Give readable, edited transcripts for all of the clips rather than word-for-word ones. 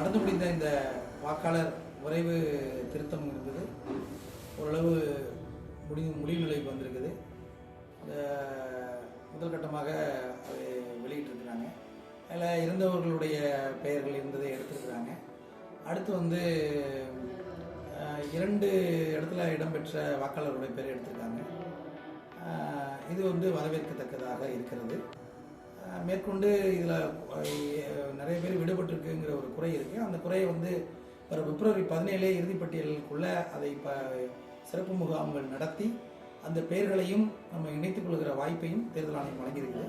நடந்து முடிந்த இந்த வாக்காளர் விரைவு திருத்தம் என்பது ஓரளவு முடிவு நிலைக்கு வந்திருக்குது. முதல் கட்டமாக அதை வெளியிட்டிருக்கிறாங்க. அதில் இருந்தவர்களுடைய பெயர்கள் இருந்ததை எடுத்திருக்கிறாங்க. அடுத்து 2 இடத்துல இடம்பெற்ற வாக்காளர்களுடைய பேரை எடுத்திருக்காங்க. இது வரவேற்கத்தக்கதாக இருக்கிறது. மேற்கொண்டு இதில் நிறைய பேர் விடுபட்டிருக்குங்கிற ஒரு குறை இருக்குது. அந்த குறையை வர பிப்ரவரி 17 இறுதிப்பட்டியலுக்குள்ளே அதை சிறப்பு முகாம்கள் நடத்தி அந்த பெயர்களையும் நம்ம இணைத்துக் கொள்கிற வாய்ப்பையும் தேர்தல் ஆணையம் வழங்கியிருக்குது.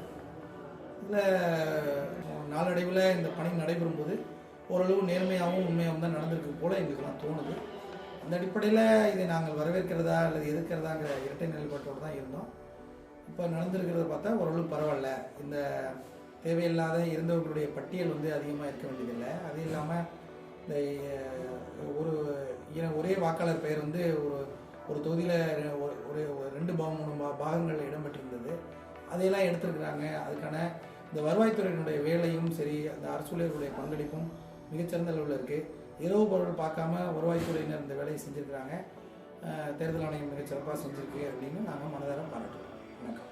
இதில் நாளடைவில் இந்த பணி நடைபெறும் போது ஓரளவு நேர்மையாகவும் உண்மையாகவும் தான் நடந்திருக்கு போல எங்களுக்கெல்லாம் தோணுது. அந்த அடிப்படையில் இதை நாங்கள் வரவேற்கிறதா அல்லது எதிர்க்கிறதாங்கிற இரட்டை நிலைப்பாட்டோடு தான் இருந்தோம். இப்போ நடந்திருக்கிறத பார்த்தா ஓரளவு பரவாயில்ல. இந்த தேவையில்லாத இருந்தவர்களுடைய பட்டியல் அதிகமாக இருக்க வேண்டியதில்லை. அது இல்லாமல் இந்த ஒரே வாக்காளர் பெயர் ஒரு தொகுதியில் ஒரு 2-3 பாகங்கள் இடம்பெற்றிருந்தது. அதையெல்லாம் எடுத்திருக்கிறாங்க. அதுக்கான இந்த வருவாய்த்துறையினுடைய வேலையும் சரி, அந்த அரசூழியர்களுடைய பங்களிப்பும் மிகச்சிறந்த அளவில் இருக்குது. இரவு பொருள் பார்க்காம வருவாய்த்துறையினர் இந்த வேலையை செஞ்சுருக்கிறாங்க. தேர்தல் ஆணையம் மிகச்சிறப்பாக செஞ்சுருக்கு அப்படின்னு நாங்கள் மனதார பாராட்டுறோம். வணக்கம்.